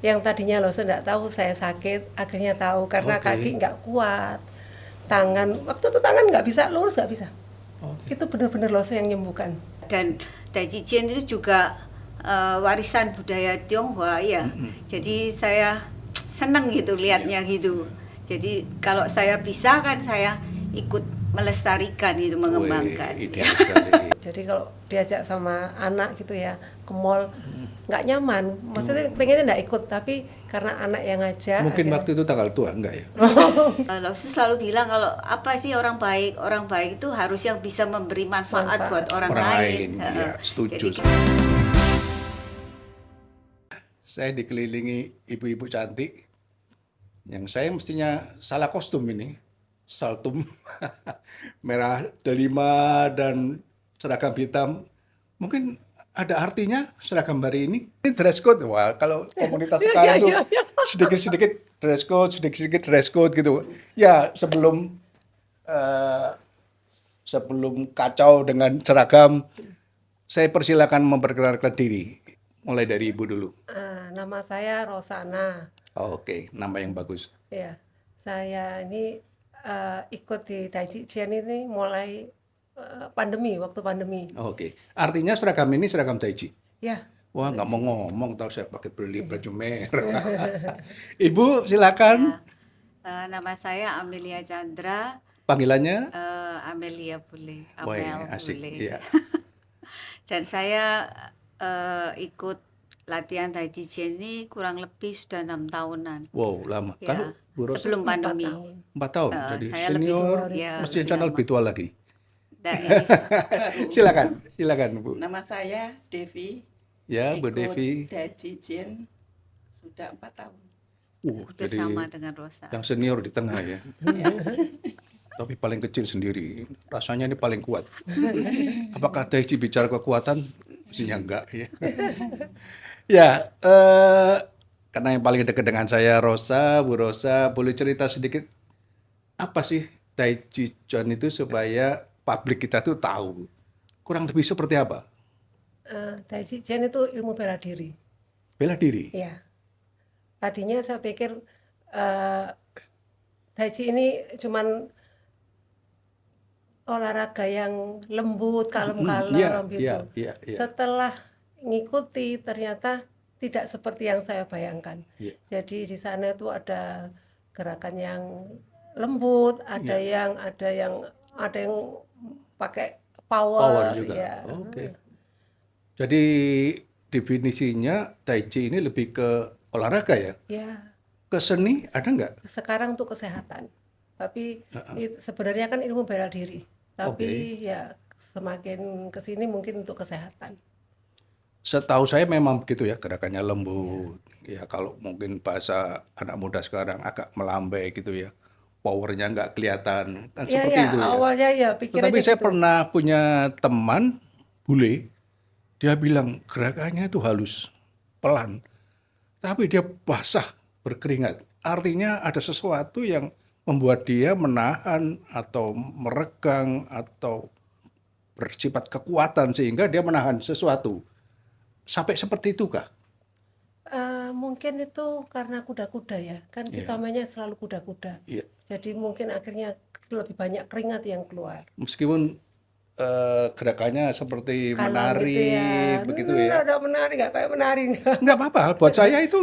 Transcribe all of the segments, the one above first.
Yang tadinya loh saya nggak tahu saya sakit, akhirnya tahu karena kaki Oke. nggak kuat, tangan waktu itu tangan nggak bisa lurus, nggak bisa. Oke. Itu benar-benar loh saya yang nyembuhkan. Dan Tai Chi Chuan itu juga warisan budaya Tionghoa ya. Mm-mm. Jadi saya senang gitu Iya. lihatnya gitu. Jadi kalau saya bisa kan saya ikut melestarikan itu, Wih, mengembangkan ya. ideal sekali. Jadi kalau diajak sama anak gitu ya ke mall Mm. nggak nyaman, maksudnya pengennya nggak ikut, tapi karena anak yang ngajak Mungkin akhirnya. waktu itu tanggal tua enggak ya? Kalau saya selalu bilang kalau apa sih orang baik? Orang baik itu harus yang bisa memberi manfaat Manfaat. buat orang Orang lain. lain, ya, setuju. Jadi Saya dikelilingi ibu-ibu cantik yang saya mestinya salah kostum ini. Saltum merah delima dan seragam hitam. Mungkin ada artinya seragam hari ini. Ini dress code. Wah, kalau komunitas sekarang tuh sedikit-sedikit dress code, sedikit-sedikit dress code gitu. Ya, eh, sebelum kacau dengan seragam, saya persilakan memperkenalkan diri. Mulai dari ibu dulu. Nama saya Rosana. Oh, oke, nama yang bagus. Ya, saya ini ikut di Tai Chi Chuan ini mulai pandemi, waktu pandemi. Oh, oke, artinya seragam ini seragam Tai Chi. Ya, Wah, nggak mau ngomong, tahu saya pakai beli baju merah. Ibu, silakan. nama saya Amelia Chandra. Panggilannya? Amelia boleh, Wah, Amel asik. boleh. Iya. Dan saya ikut latihan Tai Chi Chuan ini kurang lebih sudah 6 tahunan. Wow, lama. Ya, Kalau Bu Rosa sebelum 4 pandemi. tahun. 4 tahun, Eh, jadi saya lebih senior, ya mesti lebih channel lama. lebih tua lagi. Dan ini Silakan, silakan Bu. Nama saya Devi, Ya, Bu ikut Devi. Tai Chi Chuan sudah 4 tahun. Jadi bersama dengan Rosa. yang senior di tengah ya. Tapi paling kecil sendiri. Rasanya ini paling kuat. Apakah Tai Chi bicara kekuatan? Mestinya enggak ya. Ya, karena yang paling dekat dengan saya Rosa, Bu Rosa, boleh cerita sedikit apa sih Tai Chi Chuan itu supaya publik kita tuh tahu. Kurang lebih seperti apa? Tai Chi Chuan itu ilmu bela diri. Bela diri. Ya, tadinya saya pikir Tai Chi ini cuman olahraga yang lembut, Iya, kalem-kalem iya, gitu. iya, iya. Setelah ngikuti ternyata tidak seperti yang saya bayangkan. Iya. Jadi di sana itu ada gerakan yang lembut, ada Iya. yang pakai Power power juga. ya. Oke. Jadi definisinya Tai Chi ini lebih ke olahraga ya? Ya, Ke seni ada nggak? sekarang untuk kesehatan. Tapi sebenarnya kan ilmu bela diri. Tapi ya semakin kesini mungkin untuk kesehatan. Setahu saya memang begitu ya, gerakannya lembut. Ya kalau mungkin bahasa anak muda sekarang agak melambai gitu ya. Powernya nggak kelihatan. Kan Ya, seperti ya, itu ya. awalnya ya Tetapi pikirannya saya gitu. pernah punya teman bule, dia bilang gerakannya itu halus, pelan. Tapi dia basah, berkeringat. Artinya ada sesuatu yang membuat dia menahan atau meregang atau bersifat kekuatan sehingga dia menahan sesuatu. Sampai seperti itu kah? Mungkin itu karena kuda-kuda ya. Kan kita Iya, mainnya selalu kuda-kuda. iya. Jadi mungkin akhirnya lebih banyak keringat yang keluar. Meskipun gerakannya seperti Kalem menari gitu ya. begitu ya. Udah menari, nggak kayak menari. Nggak apa-apa, buat saya itu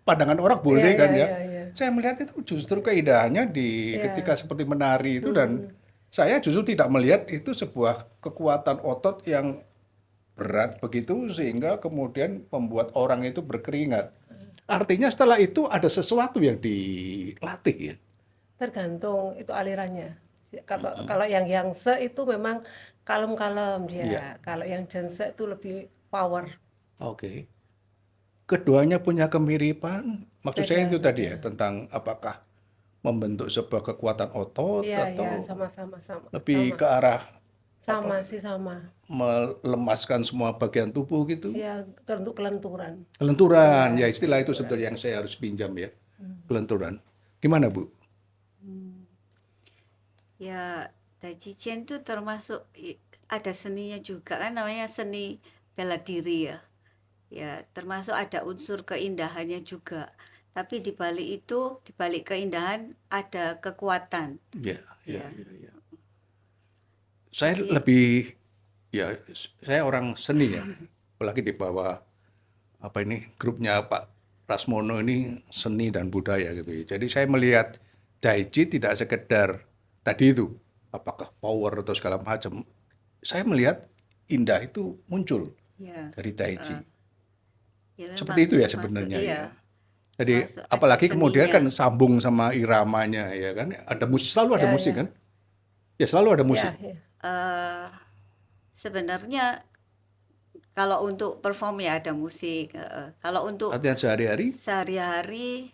pandangan orang Iya, boleh iya, kan ya. iya, iya. Saya melihat itu justru keindahannya di ketika Iya. seperti menari itu dan saya justru tidak melihat itu sebuah kekuatan otot yang berat begitu sehingga kemudian membuat orang itu berkeringat. Artinya setelah itu ada sesuatu yang dilatih ya. Tergantung itu alirannya. Kalau yang Yangtze itu memang kalem-kalem dia. Iya, Kalau yang Janse itu lebih power. oke. Keduanya punya kemiripan. Maksud saya Beda, itu tadi beda. ya tentang apakah membentuk sebuah kekuatan otot Iya, iya, atau sama-sama, lebih sama. ke arah Sama sih sama. melemaskan semua bagian tubuh gitu. Ya, untuk kelenturan. Kelenturan, ya Iya, istilah itu kelenturan. sebetulnya yang saya harus pinjam ya. Kelenturan. Gimana Bu? Ya, Tai Chi Chuan itu termasuk ada seninya juga kan namanya seni bela diri ya. Ya, termasuk ada unsur keindahannya juga. Tapi di balik itu, di balik keindahan ada kekuatan. Ya, ya, Ya, ya, ya. Saya jadi lebih, ya, saya orang seni ya, apalagi di bawah apa ini grupnya Pak Rasmono ini seni dan budaya gitu ya. Jadi saya melihat Daichi tidak sekedar tadi itu, apakah power atau segala macam. Saya melihat indah itu muncul ya, dari Daichi. ya Seperti memang itu ya termasuk sebenarnya iya, ya. Jadi termasuk ada apalagi kemudian seninya. kan sambung sama iramanya ya kan. Ada musik, selalu ada Ya, musik ya, kan? Ya selalu ada musik. ya, ya. Eh, Sebenarnya kalau untuk perform ya ada musik. Kalau untuk Latihan sehari-hari sehari-hari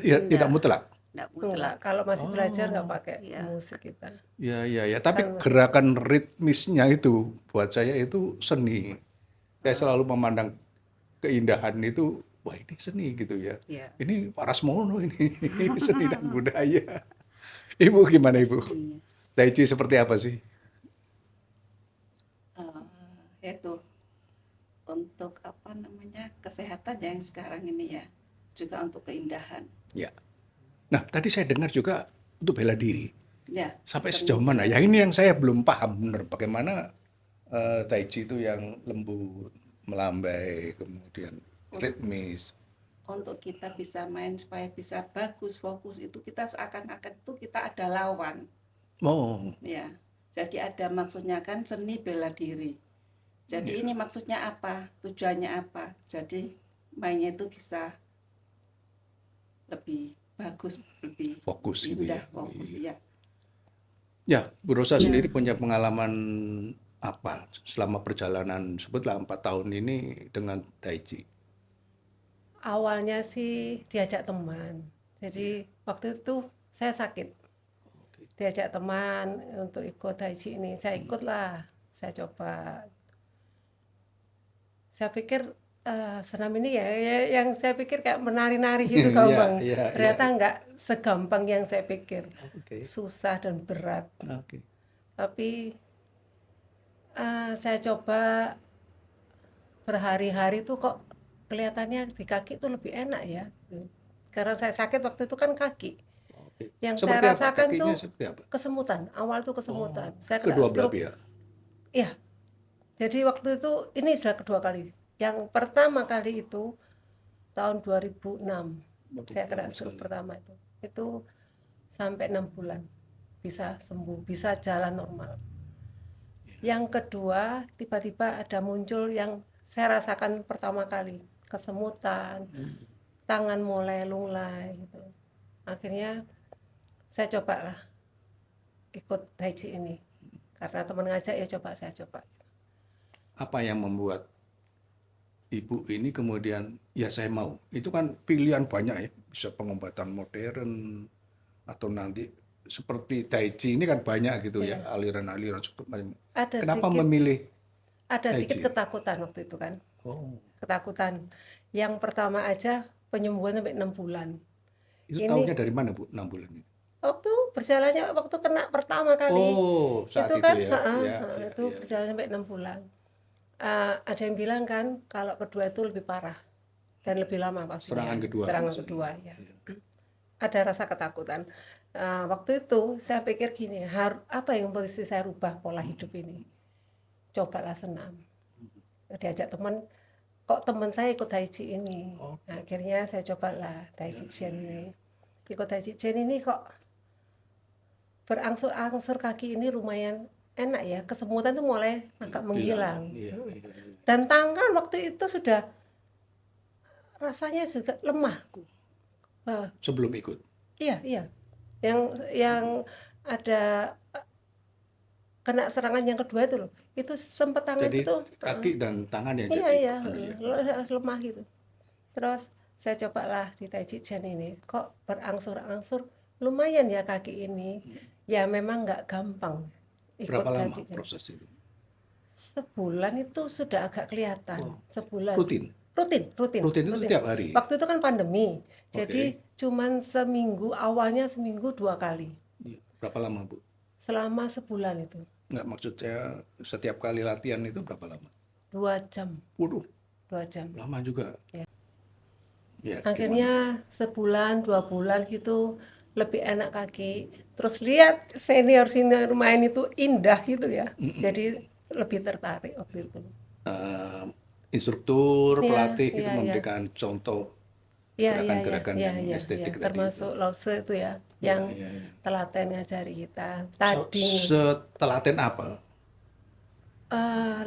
ya, tidak enggak, mutlak. enggak Enggak, mutlak. kalau masih belajar nggak Oh, pakai Ya, musik kita. ya, ya, ya. Tapi Kan masih gerakan ritmisnya itu buat saya itu seni. Saya selalu memandang keindahan itu, wah ini seni gitu ya. ya, Ini Parasmono ini, ini seni dan budaya. Ibu gimana ada Ibu? seninya. Daichi seperti apa sih? Itu untuk apa namanya kesehatan yang sekarang ini ya, juga untuk keindahan. Ya. Nah, tadi saya dengar juga untuk bela diri. Ya, Sampai seni sejauh mana? bela Ya ini diri. yang saya belum paham benar. Bagaimana Daichi itu yang lembut, melambai, kemudian Un- ritmis. Untuk kita bisa main supaya bisa bagus fokus itu kita seakan-akan itu kita ada lawan. Oh, Ya, jadi ada maksudnya kan seni bela diri. Jadi ini ya, maksudnya apa? Tujuannya apa? Jadi mainnya itu bisa lebih bagus, lebih fokus gitu indah, ya. fokus Iya. ya. Ya, Bu Rosa sendiri Ya, punya pengalaman apa selama perjalanan sebutlah 4 tahun ini dengan Daichi? awalnya sih diajak teman. Jadi waktu itu saya sakit, Oke. diajak teman untuk ikut Daichi ini. Saya ikutlah, saya coba. Saya pikir senam ini yang saya pikir kayak menari-nari gitu Iya, gampang. iya, iya. Ternyata nggak segampang yang saya pikir. Oke, Susah dan berat. oke. Tapi saya coba berhari-hari tuh kok kelihatannya di kaki tuh lebih enak ya. Karena saya sakit waktu itu kan kaki. Oke. Yang saya Seperti apa? rasakan Kakinya tuh seperti apa? kesemutan. Awal tuh kesemutan. Oh, Saya kena kedua belah stroke. pihak. Iya, jadi waktu itu ini sudah kedua kali. Yang pertama kali itu tahun 2006. Waduh, Saya kena lama stroke sekali. pertama itu. Itu sampai 6 bulan bisa sembuh, bisa jalan normal. Yang kedua, tiba-tiba ada muncul yang saya rasakan pertama kali, kesemutan, tangan mulai lunglai gitu. Akhirnya saya cobalah ikut Daichi ini. Karena teman ngajak ya coba, saya coba. Apa yang membuat Ibu ini kemudian, ya saya mau. Itu kan pilihan banyak ya. Bisa pengobatan modern, atau nanti seperti Daichi ini kan banyak gitu ya, Iya, aliran-aliran cukup macam. ada Kenapa sedikit memilih ada sedikit Daichi? ketakutan waktu itu kan. Oh, Ketakutan. Yang pertama aja penyembuhan sampai 6 bulan. itu Ini tahunya dari mana Bu, 6 bulan itu? waktu berjalannya waktu kena pertama kali Oh, saat itu itu kan, ya. Ya, ya, itu ya. berjalan sampai 6 bulan. Ada yang bilang kan kalau kedua itu lebih parah dan lebih lama Serangan pastinya. kedua Serangan maksudnya. kedua ya. Ada rasa ketakutan. Waktu itu saya pikir gini, apa yang mesti saya rubah pola hidup ini? Cobalah senam. Diajak teman, kok teman saya ikut Daichi ini. Oh, Nah, akhirnya saya cobalah Daichi Chen ini. Ikut Daichi Chen ini kok berangsur-angsur kaki ini lumayan enak ya, kesemutan tuh mulai agak hilang. menghilang. Iya, iya, iya. Dan tangan waktu itu sudah rasanya juga lemah. Wah, Sebelum ikut. iya, iya. Yang ada kena serangan yang kedua itu loh. Itu sempat tangan Jadi itu kaki dan tangan yang iya, jadi iya, ini ya. lemah gitu. Terus saya cobalah di Daichi Chen ini, kok berangsur-angsur lumayan ya kaki ini. Ya memang nggak gampang ikut Berapa lama Daichi Chen. proses itu? Sebulan itu sudah agak kelihatan. Oh, Sebulan. rutin. Rutin. Rutin itu tiap hari. Waktu itu kan pandemi. Jadi Oke. cuman seminggu, awalnya seminggu 2 kali. Iya. Berapa lama, Bu? Selama sebulan itu. Nggak, maksudnya setiap kali latihan itu berapa lama? 2 jam. Waduh, 2 jam. Lama juga. Ya. Ya, Akhirnya sebulan 2 bulan gitu lebih enak kaki. Terus lihat senior-senior main itu indah gitu ya. Jadi lebih tertarik waktu itu. Instruktur, Iya, pelatih itu iya, iya. memberikan contoh Iya, iya, iya, gerakan-gerakan iya, yang iya, estetik iya. tadi itu. Termasuk Lause itu ya, Iya, yang iya, iya. telaten ngajari kita. Tadi Setelaten apa?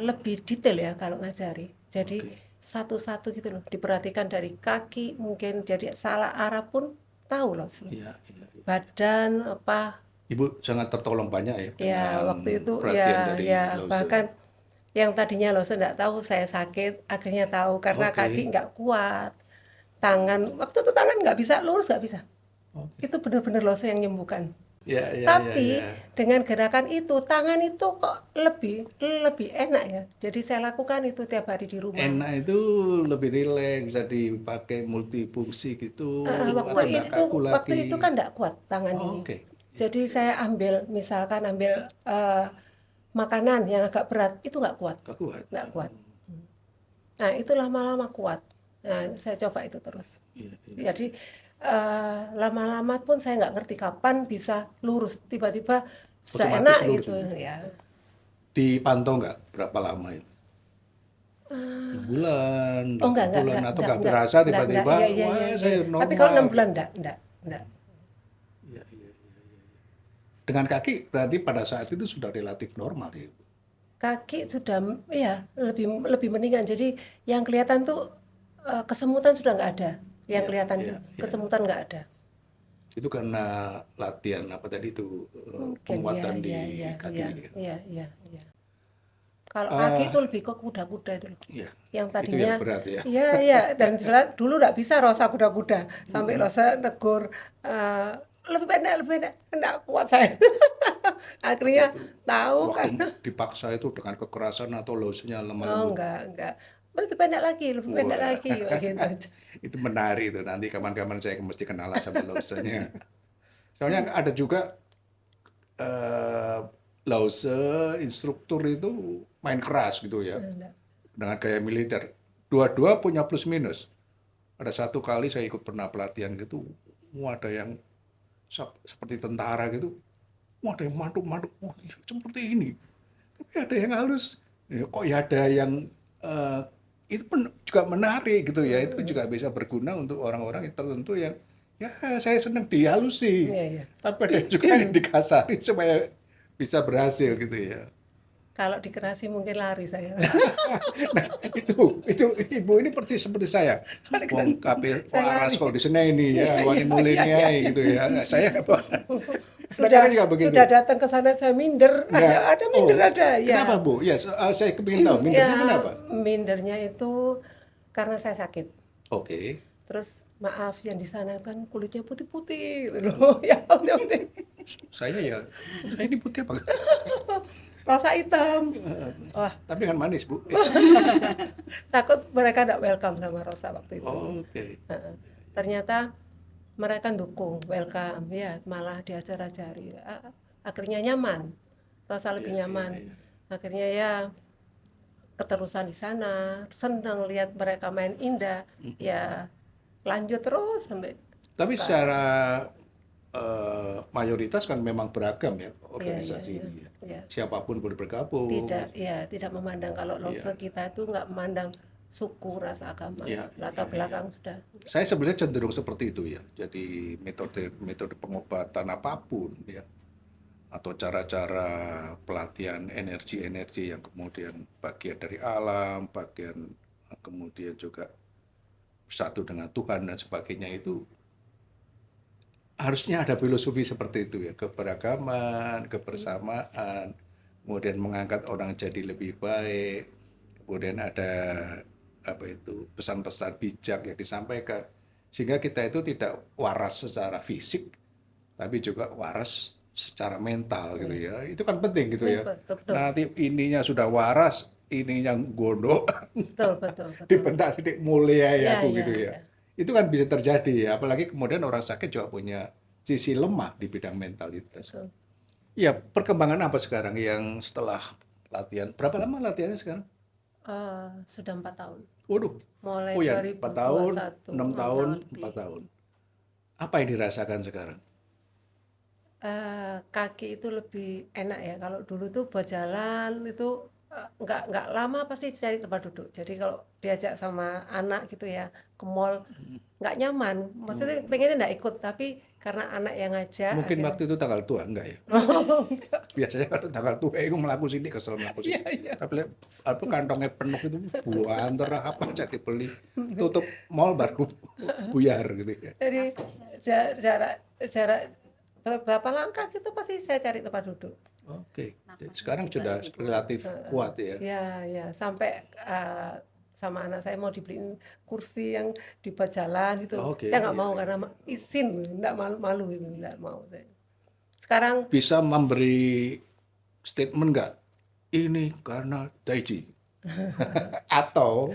lebih detail ya kalau ngajari. Jadi Oke. satu-satu gitu loh, diperhatikan dari kaki mungkin, jadi salah arah pun tahu loh. Iya, iya. Badan apa. Ibu sangat tertolong banyak ya Ya, dengan waktu itu perhatian dari ya Lause. bahkan yang tadinya Lause nggak tahu saya sakit, akhirnya tahu karena Oke. kaki nggak kuat. Tangan, waktu itu tangan nggak bisa, lurus nggak bisa. Oke. Itu benar-benar Lause yang nyembuhkan. Ya, ya, Tapi ya, ya. dengan gerakan itu, tangan itu kok lebih enak ya. Jadi saya lakukan itu tiap hari di rumah. Enak itu lebih rileks, bisa dipakai multifungsi gitu, atau nggak kaku Waktu lagi. itu kan nggak kuat tangan Oh, ini. oke. Jadi saya misalkan ambil makanan yang agak berat, itu nggak kuat. Nggak kuat. Nggak kuat. Nah, itu lama-lama kuat. Nah, saya coba itu terus. Iya, iya. Jadi lama-lama pun saya nggak ngerti kapan bisa lurus. Tiba-tiba sudah Otomatis enak lurus gitu itu. ya. Dipantau nggak berapa lama itu? Sebulan, Oh 8 bulan, atau nggak berasa enggak, tiba-tiba, iya, iya, wah iya, saya iya. normal. Tapi kalau 6 bulan enggak. Iya, iya. Dengan kaki berarti pada saat itu sudah relatif normal ya. Kaki sudah ya lebih mendingan. Jadi yang kelihatan tuh kesemutan sudah nggak ada. Yang kelihatan iya, iya. kesemutan nggak ada. Itu karena latihan apa tadi itu, Mungkin penguatan di iya, kaki. iya. Kalau kaki itu lebih ke kuda-kuda itu loh. Iya. Yang Itu tadinya yang berat ya. iya, dan dulu nggak bisa Rosa kuda-kuda sampai Rosa negur lebih pendek nggak kuat saya. Akhirnya tahu kan. Waktu dipaksa itu dengan kekerasan atau losnya lemah Oh lembut. enggak, lebih pendek Wah. lagi gitu. Itu menarik itu, nanti kapan-kapan saya mesti kenalan sama losenya. Soalnya ada juga Lause instruktur itu main keras gitu ya, Enggak. dengan gaya militer. Dua-dua punya plus minus. Ada satu kali saya ikut pernah pelatihan gitu, ada yang seperti tentara gitu, ada yang mantuk-mantuk, seperti ini. Tapi ada yang halus, kok ya ada yang itu pun juga menarik gitu ya, itu juga bisa berguna untuk orang-orang yang tertentu yang ya saya senang dihalusi, Iya. tapi ada juga yang dikasari supaya bisa berhasil gitu ya. Kalau dikerasi mungkin lari saya. Nah, itu ibu ini seperti saya. Wong kabeh waras kok di sini ini ya, wani mulinnya gitu ya. Saya apa? Sudah juga begitu. sudah datang ke sana saya minder. Nah, Ada minder oh, ada ya. Kenapa Bu? Ya, saya kepingin tahu mindernya Ya, kenapa? mindernya itu karena saya sakit. Oke. Terus maaf yang di sana kan kulitnya putih-putih gitu loh. Ya, putih. Saya ini putih apa? Rasa hitam. Wah, Tapi kan manis Bu. takut mereka tidak welcome sama Rosa waktu itu. Oke. Heeh. Ternyata mereka dukung, welcome, ya malah diajar-ajari. Akhirnya nyaman, Rosa lebih nyaman. Akhirnya ya keterusan di sana, senang lihat mereka main indah, ya lanjut terus sampai Tapi sekarang. secara mayoritas kan memang beragam ya organisasi Iya, ini ya. iya. Siapapun boleh bergabung. Tidak memandang kalau Lose kita itu nggak memandang suku, ras, agama, Iya, latar belakang sudah. Saya sebenarnya cenderung seperti itu ya. Jadi metode pengobatan apapun ya, atau cara-cara pelatihan energi-energi yang kemudian bagian dari alam, bagian kemudian juga satu dengan Tuhan dan sebagainya, itu harusnya ada filosofi seperti itu ya, keberagaman, kebersamaan, kemudian mengangkat orang jadi lebih baik, kemudian ada apa itu pesan-pesan bijak yang disampaikan, sehingga kita itu tidak waras secara fisik, tapi juga waras secara mental gitu ya. Itu kan penting gitu ya. Betul. Nanti ininya sudah waras, ininya gondok, Betul. dibentak sedikit mulia ya Iya, aku iya, gitu ya. iya. Itu kan bisa terjadi ya, apalagi kemudian orang sakit juga punya sisi lemah di bidang mentalitas. Betul. Ya, perkembangan apa sekarang yang setelah latihan? Berapa lama latihannya sekarang? Sudah 4 tahun. Waduh, mulai oh ya 4 tahun, 2021. 6 6 tahun, tahun 4 lebih. tahun. Apa yang dirasakan sekarang? Kaki itu lebih enak ya. Kalau dulu tuh buat jalan itu nggak lama pasti cari tempat duduk. Jadi kalau diajak sama anak gitu ya ke mall nggak nyaman. Maksudnya pengennya nggak ikut, tapi karena anak yang ngajak Mungkin akhirnya. waktu itu tanggal tua, enggak ya? Biasanya kalau tanggal tua itu melaku sini, kesel melaku sini. Iya, iya. Tapi lihat, apa kantongnya penuh itu buah antara apa aja dibeli. Tutup mall baru buyar gitu ya. Jadi jarak jarak berapa langkah gitu pasti saya cari tempat duduk. Oke, jadi Napasnya sekarang juga sudah lebih kuat. relatif kuat ya. Ya, ya, sampai sama anak saya mau dibeliin kursi yang dibuat jalan gitu. Oke, Saya nggak iya, mau iya. karena izin, nggak malu-malu itu, nggak mau saya. Sekarang Bisa memberi statement nggak? Ini karena Tai Chi. Atau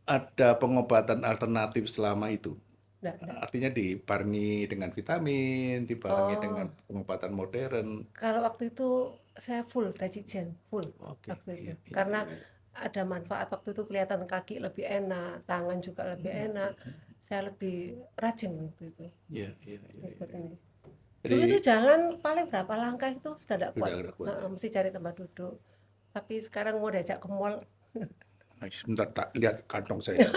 ada pengobatan alternatif selama itu. nggak. Artinya dibarengi dengan vitamin, dibarengi dengan Oh, pengobatan modern. kalau waktu itu saya full Tajijen, full Oke, waktu itu. iya, iya, Karena iya. ada manfaat waktu itu kelihatan kaki lebih enak, tangan juga lebih enak. Saya lebih rajin waktu itu Iya, iya, iya, iya. ikut ini. Jadi Dulu itu jalan paling berapa langkah itu udah nggak kuat. udah kuat. Mesti cari tempat duduk. Tapi sekarang mau diajak ke mall, Nah, sebentar tak lihat kantong saya.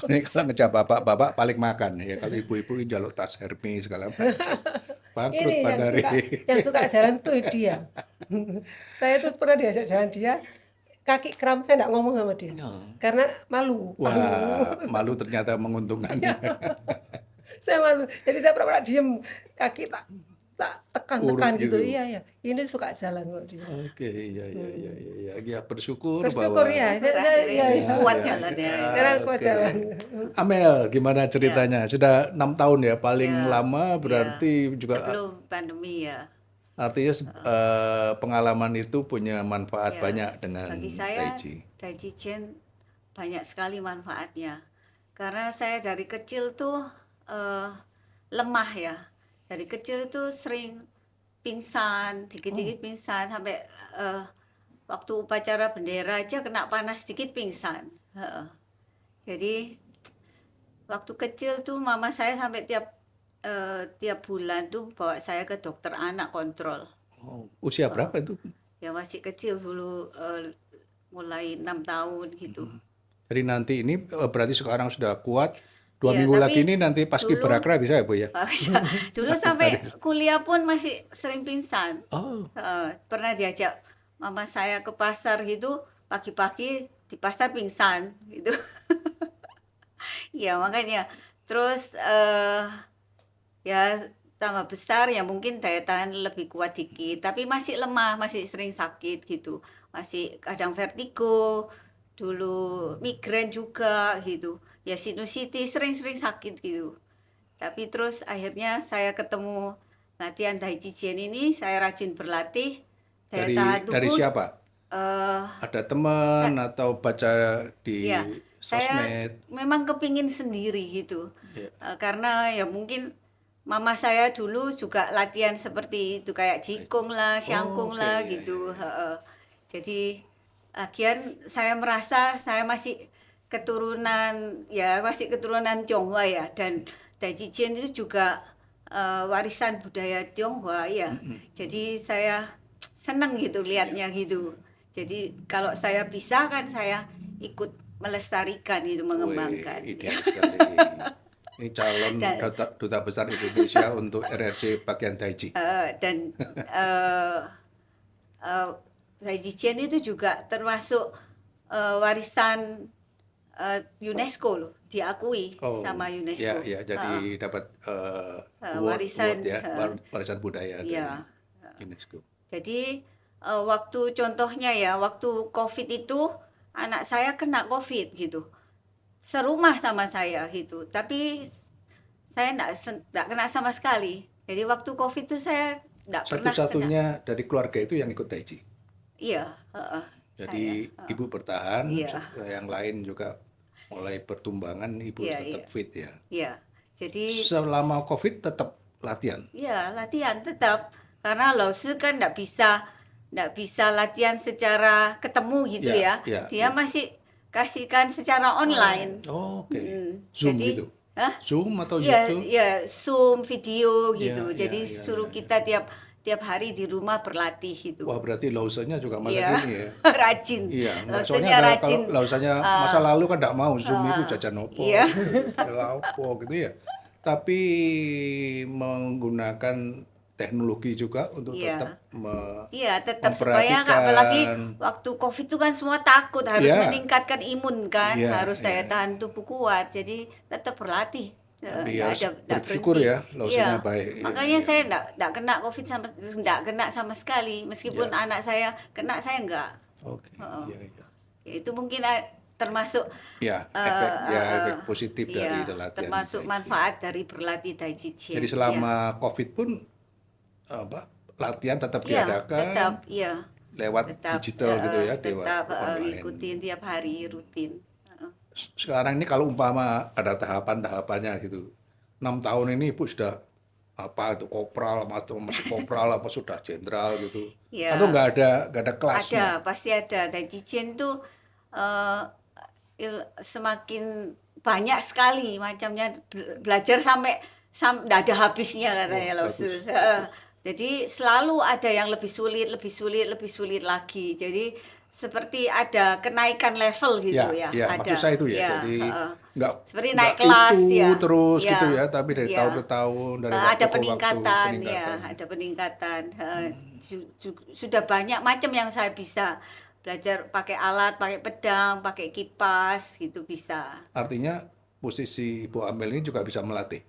Ini kalau ngejak bapak-bapak paling makan ya. Kalau ibu-ibu ini jaluk tas Hermes segala macam. Bangkrut ini Bandari. yang suka jalan tuh dia. Saya tuh pernah diajak jalan dia, kaki kram saya nggak ngomong sama dia. Karena malu. Wah, malu ternyata menguntungkan. Saya malu. Jadi saya pernah diem, kaki tak Urut tekan-tekan gitu. gitu. Iya, iya. Ini suka jalan kok dia. Oke, iya, iya, iya, iya, iya. Ya, bersyukur Bersyukur bahwa ya. Syukur Iya, akhirnya iya. kuat ya, jalannya. Sekarang kuat oke. jalan. Amel, gimana ceritanya? Sudah 6 tahun ya, paling Ya, lama ya. berarti juga Sebelum pandemi ya. artinya pengalaman itu punya manfaat Ya, banyak dengan bagi Tai saya Chi. Tai Chi Chuan banyak sekali manfaatnya. Karena saya dari kecil tuh eh, lemah ya. Dari kecil itu sering pingsan, dikit-dikit pingsan sampai waktu upacara bendera aja kena panas dikit pingsan. Heeh. Jadi waktu kecil tuh mama saya sampai tiap bulan tuh bawa saya ke dokter anak kontrol. Oh, usia berapa itu? Ya masih kecil dulu mulai 6 tahun gitu. Jadi nanti ini berarti sekarang sudah kuat. 2 Ya, minggu lagi tapi ini nanti pas dulu kiberakra bisa ya Bu ya? ya, dulu sampai kuliah pun masih sering pingsan. Oh, Pernah diajak mama saya ke pasar gitu, pagi-pagi di pasar pingsan gitu. Ya makanya terus ya tambah besar ya mungkin daya tahan lebih kuat dikit, tapi masih lemah, masih sering sakit gitu. Masih kadang vertigo, dulu migrain juga gitu. Ya sinusitis sering-sering sakit gitu. Tapi terus akhirnya saya ketemu latihan Tai Chi Chuan ini, saya rajin berlatih, daya tahan dari tubuh siapa? eh Ada teman atau baca di ya, saya sosmed? memang kepingin sendiri gitu. Ya. Karena ya mungkin mama saya dulu juga latihan seperti itu kayak jikung lah, Oh, syangkung oke, lah ya, gitu. Heeh. Jadi lagian saya merasa saya masih keturunan Tionghoa ya, dan Tai Chi Chuan itu juga warisan budaya Tionghoa ya. Jadi saya senang gitu lihatnya gitu. Jadi kalau saya bisa kan saya ikut melestarikan itu, Wih, mengembangkan. ideal sekali. Ini calon Dan duta besar Indonesia untuk RRC bagian Tai Chi. dan eh eh, Tai Chi Chuan itu juga termasuk warisan UNESCO loh, diakui Oh, sama ya, UNESCO. ya. Jadi dapat Warisan, award ya, warisan budaya dari ya. UNESCO. Jadi waktu contohnya ya, waktu COVID itu anak saya kena COVID gitu, serumah sama saya gitu. Tapi saya enggak kena sama sekali. Jadi waktu COVID itu saya enggak pernah kena. Satu-satunya dari keluarga itu yang ikut Tai Chi. Iya, Jadi ibu bertahan, Iya. yang lain juga mulai pertumbangan, ibu Iya, tetap iya. fit ya. Iya. Jadi Selama COVID tetap latihan. ya latihan tetap, karena Lao Tzu kan enggak bisa nggak bisa latihan secara ketemu gitu Ya, ya. ya, Dia ya. masih kasihkan secara online. Oh, oke. Zoom Jadi, gitu. hah? Zoom atau Iya, YouTube? iya, Zoom video Ya, gitu. ya, Jadi ya, ya, suruh ya. kita tiap tiap hari di rumah berlatih Wah, gitu. berarti Lausanya juga masa Iya, kini ya. rajin. Iya, enggak soalnya Maksudnya ada kalau rajin. Lausanya masa eh, lalu kan enggak mau Zoom itu jajan iya, opo gitu, ya opo gitu ya. Tapi menggunakan teknologi juga untuk tetap iya. Iya, tetap supaya nggak, apalagi memperhatikan, waktu COVID itu kan semua takut, harus ya, meningkatkan imun kan, ya, harus daya ya. tahan tubuh kuat. Jadi tetap berlatih, Tapi nggak harus ada, nggak bersyukur berhenti. ya, Lausanya Iya, baik. Ya, makanya ya. saya nggak kena COVID nggak kena sama sekali. Meskipun Ya, anak saya kena, saya nggak. oke. Heeh. Ya, ya. Ya, itu mungkin termasuk Ya, eh, eh, efek eh, positif dari iya, latihan termasuk Tai Chi. manfaat dari berlatih Tai Chi Jadi Chuan. Iya, selama COVID pun apa, latihan tetap iya, tetap, diadakan iya. lewat Tetap digital gitu ya, lewat tetap online. ngikutin tiap hari rutin. Sekarang ini kalau umpama ada tahapan-tahapannya gitu, 6 tahun ini Ibu sudah apa itu kopral atau masih kopral apa sudah jenderal gitu, atau Ya, nggak ada kelasnya? pasti ada. Dan Cijen tuh eh, semakin banyak sekali macamnya, belajar sampai nggak ada habisnya Wah katanya Lao Tzu. bagus, Heeh. bagus. Jadi selalu ada yang lebih sulit, lebih sulit, lebih sulit lagi. Jadi seperti ada kenaikan level gitu Ya, ya, ya maksud ada. saya itu ya, Ya, jadi heeh. nggak Seperti nggak naik kelas itu ya. terus gitu Ya, ya, tapi dari tahun ke ya. tahun, dari waktu Ada ke waktu peningkatan ya, peningkatan. ada peningkatan. Sudah banyak macam yang saya bisa belajar, pakai alat, pakai pedang, pakai kipas gitu bisa. Artinya posisi Ibu Amel ini juga bisa melatih.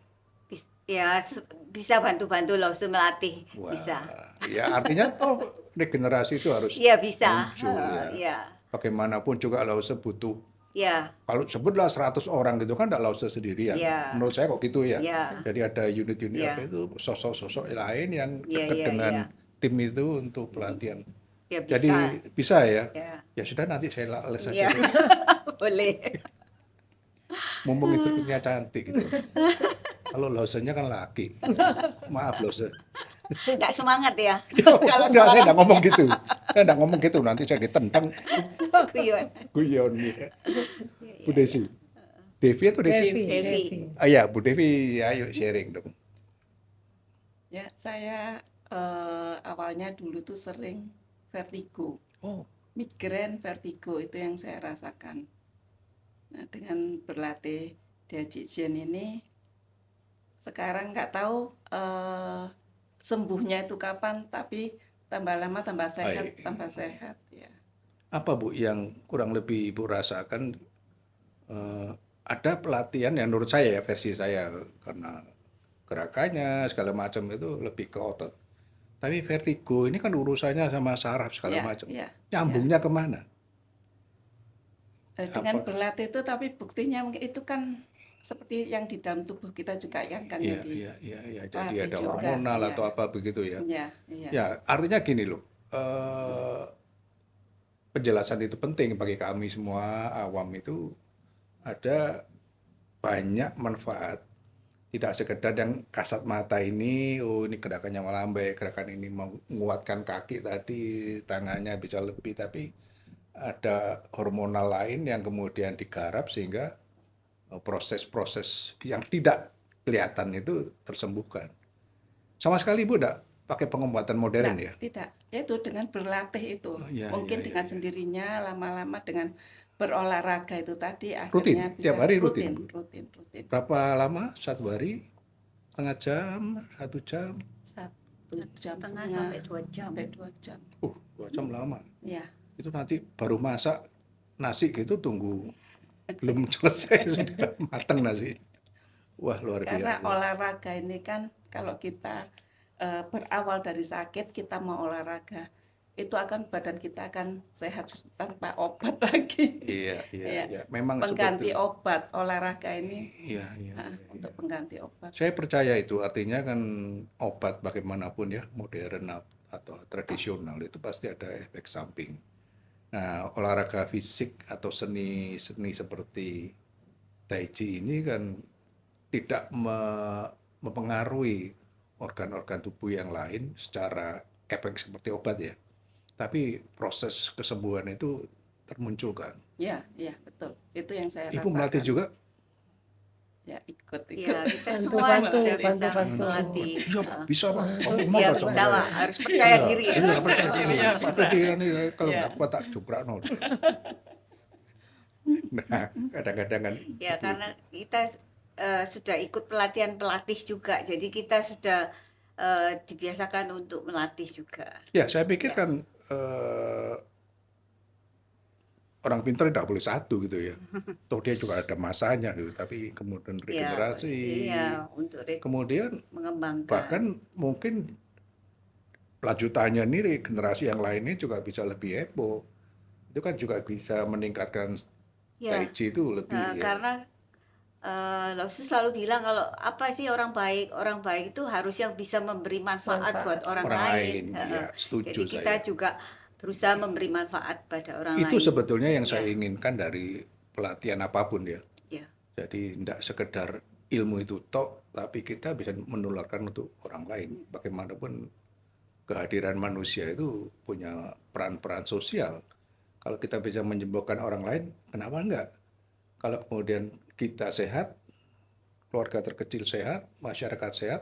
Ya, bisa bantu-bantu loh melatih, bisa. Wah, ya artinya toh regenerasi itu harus Iya bisa. muncul ya. Iya, Bagaimanapun juga Lause butuh, iya, kalau sebutlah 100 orang gitu kan enggak Lause sendirian. iya, Menurut saya kok gitu ya. iya, Jadi ada unit-unit apa iya, itu sosok-sosok lain yang iya, dekat iya, iya, dengan tim itu untuk pelatihan. ya Jadi bisa. bisa ya. Ya, Ya sudah nanti saya les aja iya, deh. boleh. Mumpung instrukturnya cantik gitu. Kalau Lausenya kan laki. Maaf Lause. Nggak semangat ya, kalau Enggak, saya semangat enggak ngomong gitu. Saya enggak ngomong gitu, nanti saya ditendang guyon. guyon ya. Iya, Bu iya, iya. Desi. Devi atau Desi? Devi, Devi. Devi. Ah ya, Bu Devi, ayo sharing dong. Ya, saya awalnya dulu tuh sering vertigo, Oh, migrain vertigo itu yang saya rasakan. Nah, dengan berlatih Dajijen ini, sekarang nggak tahu sembuhnya itu kapan, tapi tambah lama baik. tambah sehat ya. Apa Bu yang kurang lebih Ibu rasakan? eh, ada pelatihan yang menurut saya ya, versi saya, karena gerakannya segala macam itu lebih ke otot. Tapi vertigo ini kan urusannya sama saraf segala Ya, macam. ya, ya. Nyambungnya kemana? Dengan Apa? berlatih itu, tapi buktinya mungkin itu kan seperti yang di dalam tubuh kita juga kan Iya, yang iya, iya, iya. Jadi dilatih ada juga. hormonal Ya, atau apa begitu ya. ya, ya, Ya, artinya gini loh. Penjelasan itu penting bagi kami semua awam itu, ada banyak manfaat. Tidak sekedar yang kasat mata ini, oh ini gerakannya melambai, gerakan ini menguatkan kaki tadi, tangannya bisa lebih, tapi ada hormonal lain yang kemudian digarap sehingga proses-proses yang tidak kelihatan itu tersembuhkan. Sama sekali Ibu enggak pakai pengobatan modern ya? tidak. Yaitu dengan berlatih itu, Oh, iya, mungkin iya, dengan iya. sendirinya, lama-lama dengan berolahraga itu tadi Rutin, akhirnya tiap bisa hari rutin, Bu. rutin. Berapa lama? 1 hari? Setengah jam? 1 jam? 1 jam Setengah setengah sampai 2 jam. sampai 2 jam. 2 jam lama. Ya, Itu nanti baru masak nasi gitu tunggu belum selesai sudah matang nasi. Wah luar karena biasa. olahraga ini kan kalau kita berawal dari sakit, kita mau olahraga, itu akan badan kita akan sehat tanpa obat lagi. Iya, iya, Ya, iya. Memang pengganti seperti obat olahraga ini iya, iya, iya. untuk pengganti obat. Saya percaya itu, artinya kan obat bagaimanapun ya, modern atau tradisional itu pasti ada efek samping. Nah, olahraga fisik atau seni seperti Tai Chi ini kan tidak mempengaruhi organ-organ tubuh yang lain secara efek seperti obat ya. tapi proses kesembuhan itu termunculkan. Ya, ya betul. Itu yang saya Ibu melatih rasakan. juga? Ya ikut. Ya, kita Bantu, semua bantu, sudah bisa bantu. melatih. Iya Pak, bisa Pak. Kamu mau Ya, Pak sama bisa saya? Pak, harus percaya Iya, diri ya. iya, percaya diri. Pak Fedi ini kalau Iya. nggak kuat tak juprak nol. Nah, kadang-kadang kan Ya, ibu- karena kita sudah ikut pelatihan pelatih juga, jadi kita sudah dibiasakan untuk melatih juga. ya saya pikir Ya. kan orang pintar tidak boleh satu gitu ya. Toh dia juga ada masanya gitu, tapi kemudian Ya, regenerasi, iya, untuk kemudian mengembangkan. bahkan mungkin lanjutannya nih generasi yang lainnya juga bisa lebih heboh. Itu kan juga bisa meningkatkan Ya, Tai Chi itu lebih ya. karena Lausu selalu bilang kalau apa sih orang baik itu harus yang bisa memberi manfaat Manfaat. buat orang Orang lain, lain. iya, Jadi setuju kita saya. juga berusaha memberi manfaat pada orang Itu lain. sebetulnya yang saya Ya. inginkan dari pelatihan apapun ya. Ya, Jadi tidak sekedar ilmu itu tok, tapi kita bisa menularkan untuk orang lain. Bagaimanapun kehadiran manusia itu punya peran-peran sosial. Kalau kita bisa menyembuhkan orang lain, kenapa enggak? Kalau kemudian kita sehat, keluarga terkecil sehat, masyarakat sehat,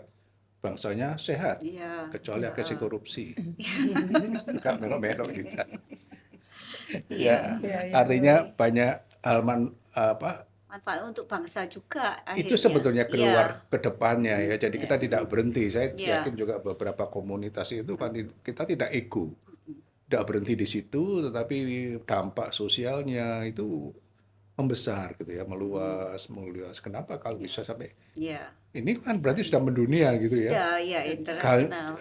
bangsanya sehat. iya. Kecuali akses korupsi. Enggak melok-melok kita. Iya. Ya, Iya, iya. artinya banyak hal Manfaat untuk bangsa juga itu akhirnya. sebetulnya Iya. keluar ke depannya ya. Jadi kita tidak berhenti. Saya Iya. yakin juga beberapa komunitas itu kan kita tidak ego. Tidak berhenti di situ, tetapi dampak sosialnya itu membesar gitu ya, meluas. Kenapa kalau bisa sampai Iya. ini kan berarti sudah mendunia gitu ya. Sudah, ya internasional.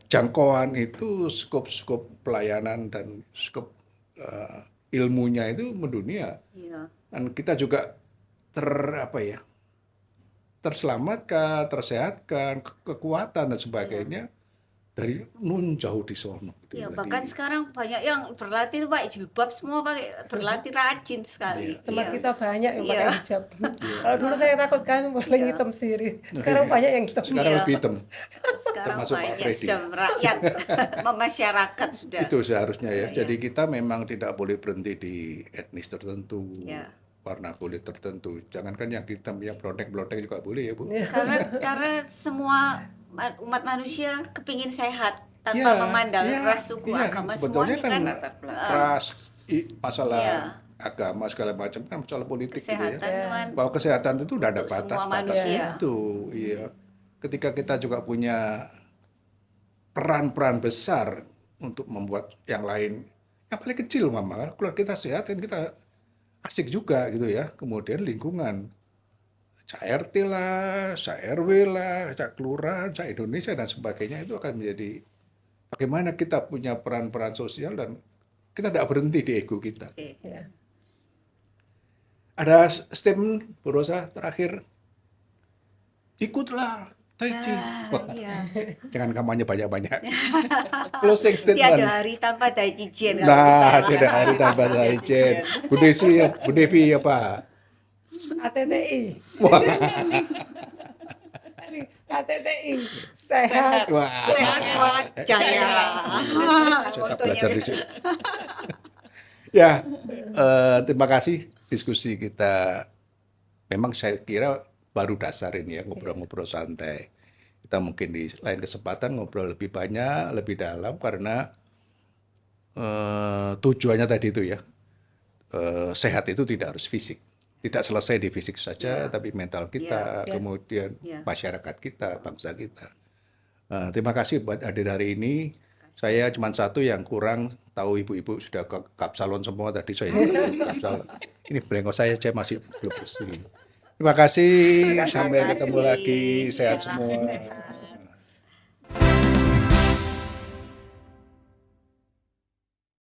Jangkauan itu skop pelayanan dan skop ilmunya itu mendunia. Iya. Dan kita juga terselamatkan, tersehatkan, kekuatan dan sebagainya dari nun jauh di sono. Gitu. Ya, Jadi, bahkan sekarang banyak yang berlatih tuh pakai jilbab semua, pakai berlatih rajin sekali. Tempat Iya. kita banyak yang pakai Iya. hijab. Kalau dulu saya takut kan boleh Iya. hitam sendiri. Sekarang banyak yang hitam. sekarang Iya. lebih hitam. Sekarang termasuk Pak banyak Freddy. sudah merakyat, memasyarakat sudah. Itu seharusnya ya. Iya, Jadi kita memang tidak boleh berhenti di etnis tertentu, Iya. warna kulit tertentu. Jangankan yang hitam, yang blontek-blontek juga boleh ya Bu. Karena semua umat manusia kepingin sehat tanpa Iya, memandang iya, ras, suku, iya. agama, Sebetulnya semuanya kan kan ras, masalah Iya. agama segala macam kan masalah politik gitu ya. kesehatan kan. Bahwa kesehatan itu tidak ada Untuk semua batas-batas manusia. itu, iya. Ketika kita juga punya peran-peran besar untuk membuat yang lain, yang paling kecil mama, kalau kita sehat kan kita asik juga gitu ya. Kemudian lingkungan, RT lah, RW lah, kelurahan, Indonesia dan sebagainya itu akan menjadi bagaimana kita punya peran-peran sosial dan kita tidak berhenti di ego kita. Oke. Ya. Ada statement Bu Rosa terakhir, ikutlah Tai Chi. Wah, Iya. jangan kampanye banyak-banyak. Closing Tiada statement. hari tanpa Daijijen. Nah, tidak hari tanpa Tai Chi. Bu Devi apa? KTTI. Wah, KTTI. Sehat. wah. Sehat semangat jaya. Saya tak belajar di sini. Ya, terima kasih diskusi kita. Memang saya kira baru dasar ini ya, ngobrol-ngobrol santai. Kita mungkin di lain kesempatan ngobrol lebih banyak, lebih dalam karena tujuannya tadi itu ya, sehat itu tidak harus fisik. Tidak selesai di fisik saja, tapi mental kita, Ya. kemudian Ya. masyarakat kita, bangsa kita. Terima kasih buat hadir hari ini. Saya cuma satu yang kurang tahu ibu-ibu sudah ke kapsalon semua tadi saya kapsalon. Ini brengos saya masih belum bersih. Terima kasih, sampai ketemu lagi, sehat semua.